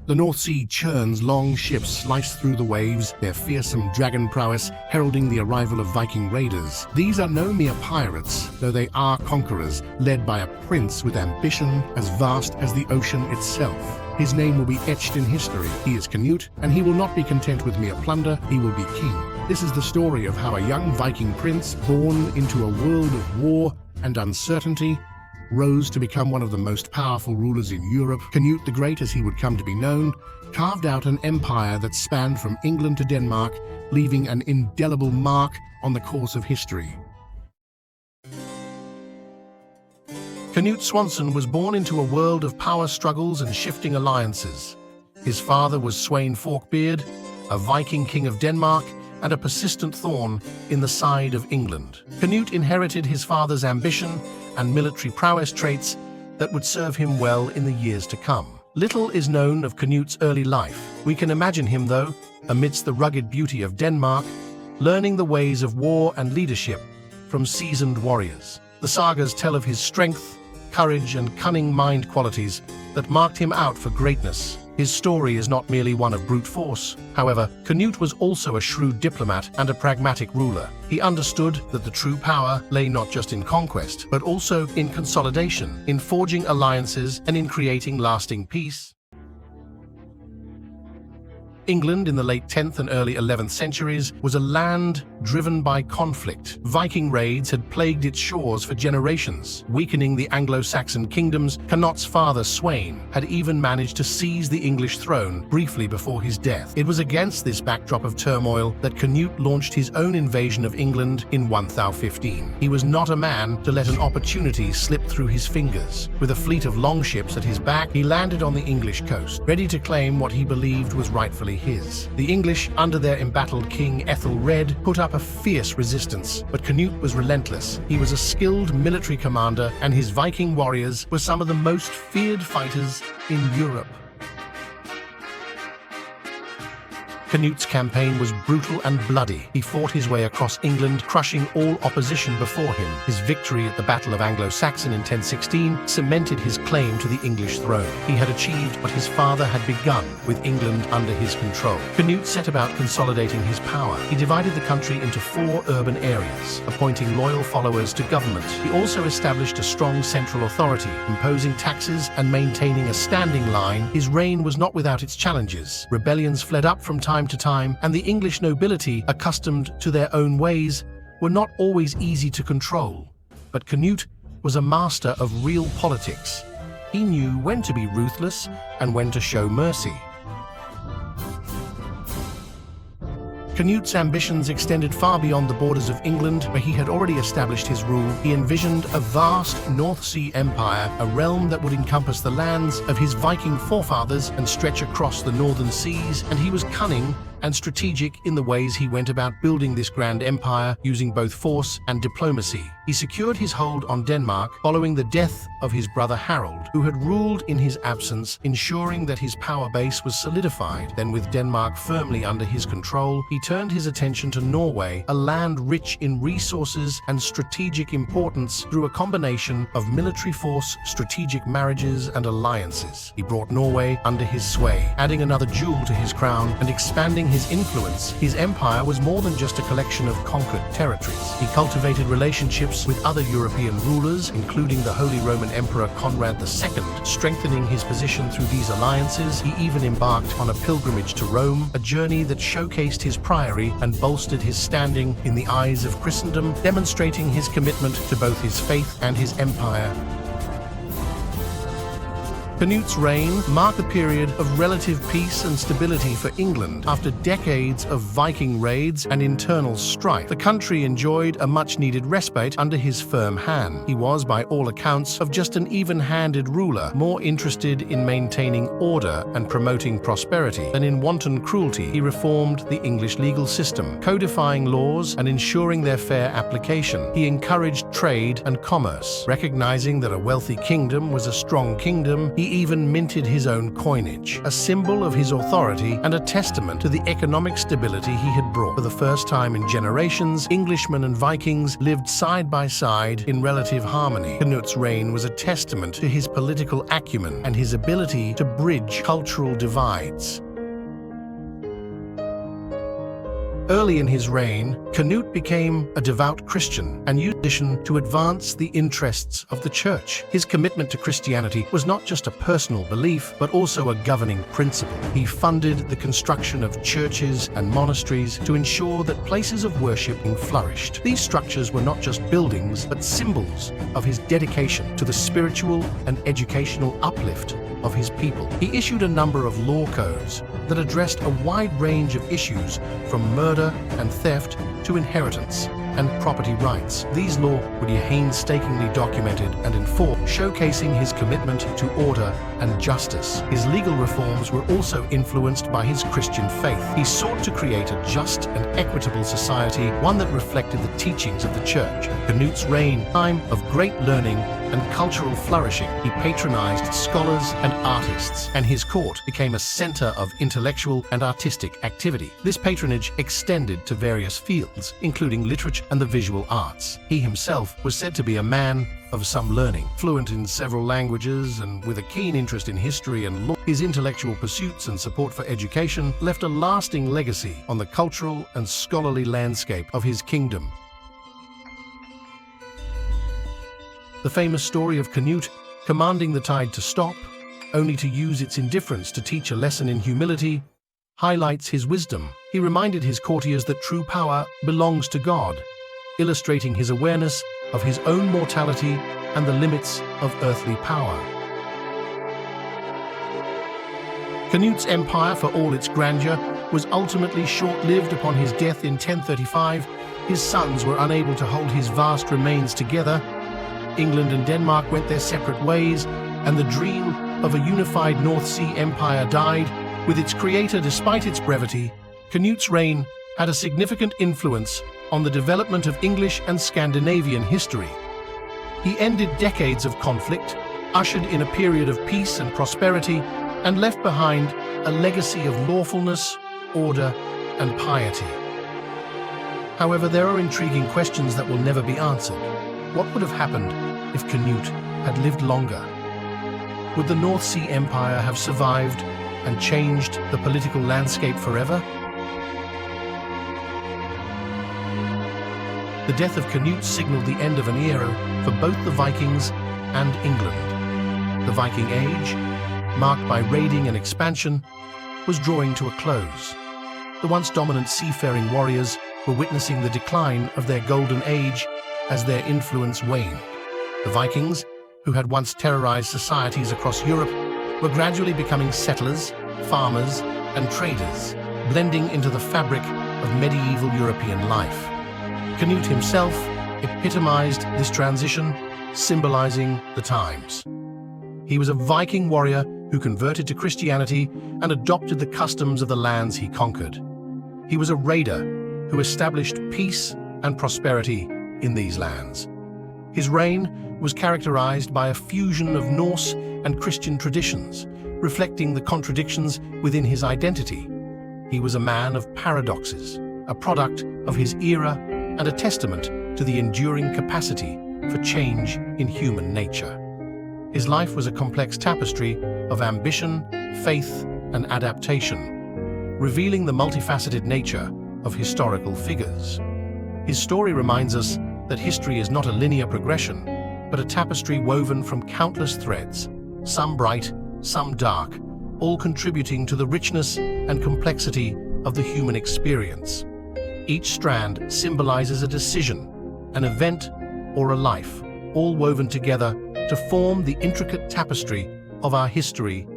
The North Sea churns long ships slice through the waves, their fearsome dragon prowess heralding the arrival of Viking raiders. These are no mere pirates, though they are conquerors, led by a prince with ambition as vast as the ocean itself. His name will be etched in history. He is Canute, and he will not be content with mere plunder, he will be king. This is the story of how a young Viking prince, born into a world of war and uncertainty, rose to become one of the most powerful rulers in Europe. Canute the Great, as he would come to be known, carved out an empire that spanned from England to Denmark, leaving an indelible mark on the course of history. Canute Swanson was born into a world of power struggles and shifting alliances. His father was Sweyn Forkbeard, a Viking king of Denmark and a persistent thorn in the side of England. Canute inherited his father's ambition and military prowess traits that would serve him well in the years to come. Little is known of Canute's early life. We can imagine him, though, amidst the rugged beauty of Denmark, learning the ways of war and leadership from seasoned warriors. The sagas tell of his strength, courage, and cunning mind qualities that marked him out for greatness. His story is not merely one of brute force. However, Canute was also a shrewd diplomat and a pragmatic ruler. He understood that the true power lay not just in conquest, but also in consolidation, in forging alliances, and in creating lasting peace. England in the late 10th and early 11th centuries was a land driven by conflict. Viking raids had plagued its shores for generations, weakening the Anglo-Saxon kingdoms. Canute's father, Sweyn, had even managed to seize the English throne briefly before his death. It was against this backdrop of turmoil that Canute launched his own invasion of England in 1015. He was not a man to let an opportunity slip through his fingers. With a fleet of longships at his back, he landed on the English coast, ready to claim what he believed was rightfully his. The English, under their embattled king Ethelred, put up a fierce resistance, but Canute was relentless. He was a skilled military commander, and his Viking warriors were some of the most feared fighters in Europe. Canute's campaign was brutal and bloody. He fought his way across England, crushing all opposition before him. His victory at the Battle of Anglo-Saxon in 1016 cemented his claim to the English throne. He had achieved what his father had begun, with England under his control. Canute set about consolidating his power. He divided the country into 4 urban areas, appointing loyal followers to government. He also established a strong central authority, imposing taxes and maintaining a standing line. His reign was not without its challenges. Rebellions fled up from time to time, and the English nobility, accustomed to their own ways, were not always easy to control. But Canute was a master of real politics. He knew when to be ruthless and when to show mercy. Canute's ambitions extended far beyond the borders of England, where he had already established his rule. He envisioned a vast North Sea empire, a realm that would encompass the lands of his Viking forefathers and stretch across the northern seas, and he was cunning and strategic in the ways he went about building this grand empire, using both force and diplomacy. He secured his hold on Denmark following the death of his brother Harold, who had ruled in his absence, ensuring that his power base was solidified. Then, with Denmark firmly under his control, he turned his attention to Norway, a land rich in resources and strategic importance. Through a combination of military force, strategic marriages, and alliances, he brought Norway under his sway, adding another jewel to his crown and expanding his influence. His empire was more than just a collection of conquered territories. He cultivated relationships with other European rulers, including the Holy Roman Emperor Conrad II, strengthening his position through these alliances. He even embarked on a pilgrimage to Rome, a journey that showcased his priory and bolstered his standing in the eyes of Christendom, demonstrating his commitment to both his faith and his empire. Canute's reign marked a period of relative peace and stability for England. After decades of Viking raids and internal strife, the country enjoyed a much-needed respite under his firm hand. He was, by all accounts, of just an even-handed ruler, more interested in maintaining order and promoting prosperity than in wanton cruelty. He reformed the English legal system, codifying laws and ensuring their fair application. He encouraged trade and commerce, recognizing that a wealthy kingdom was a strong kingdom. He even minted his own coinage, a symbol of his authority and a testament to the economic stability he had brought. For the first time in generations, Englishmen and Vikings lived side by side in relative harmony. Canute's reign was a testament to his political acumen and his ability to bridge cultural divides. Early in his reign, Canute became a devout Christian and used tradition to advance the interests of the church. His commitment to Christianity was not just a personal belief, but also a governing principle. He funded the construction of churches and monasteries to ensure that places of worship flourished. These structures were not just buildings, but symbols of his dedication to the spiritual and educational uplift of his people. He issued a number of law codes that addressed a wide range of issues from murder and theft to inheritance and property rights. These laws were painstakingly documented and enforced, showcasing his commitment to order and justice. His legal reforms were also influenced by his Christian faith. He sought to create a just and equitable society, one that reflected the teachings of the church. Canute's reign, a time of great learning and cultural flourishing, he patronized scholars and artists, and his court became a center of intellectual and artistic activity. This patronage extended to various fields, including literature and the visual arts. He himself was said to be a man of some learning, fluent in several languages and with a keen interest in history and law. His intellectual pursuits and support for education left a lasting legacy on the cultural and scholarly landscape of his kingdom. The famous story of Canute commanding the tide to stop, only to use its indifference to teach a lesson in humility, highlights his wisdom. He reminded his courtiers that true power belongs to God, illustrating his awareness of his own mortality and the limits of earthly power. Canute's empire, for all its grandeur, was ultimately short-lived. Upon his death in 1035. His sons were unable to hold his vast remains together. England and Denmark went their separate ways, and the dream of a unified North Sea empire died with its creator. Despite its brevity, Canute's reign had a significant influence on the development of English and Scandinavian history. He ended decades of conflict, ushered in a period of peace and prosperity, and left behind a legacy of lawfulness, order, and piety. However, there are intriguing questions that will never be answered. What would have happened if Canute had lived longer? Would the North Sea Empire have survived and changed the political landscape forever? The death of Canute signaled the end of an era for both the Vikings and England. The Viking Age, marked by raiding and expansion, was drawing to a close. The once dominant seafaring warriors were witnessing the decline of their golden age as their influence waned. The Vikings, who had once terrorized societies across Europe, were gradually becoming settlers, farmers, and traders, blending into the fabric of medieval European life. Canute himself epitomized this transition, symbolizing the times. He was a Viking warrior who converted to Christianity and adopted the customs of the lands he conquered. He was a raider who established peace and prosperity in these lands. His reign was characterized by a fusion of Norse and Christian traditions, reflecting the contradictions within his identity. He was a man of paradoxes, a product of his era and a testament to the enduring capacity for change in human nature. His life was a complex tapestry of ambition, faith, and adaptation, revealing the multifaceted nature of historical figures. His story reminds us that history is not a linear progression, but a tapestry woven from countless threads, some bright, some dark, all contributing to the richness and complexity of the human experience. Each strand symbolizes a decision, an event, or a life, all woven together to form the intricate tapestry of our history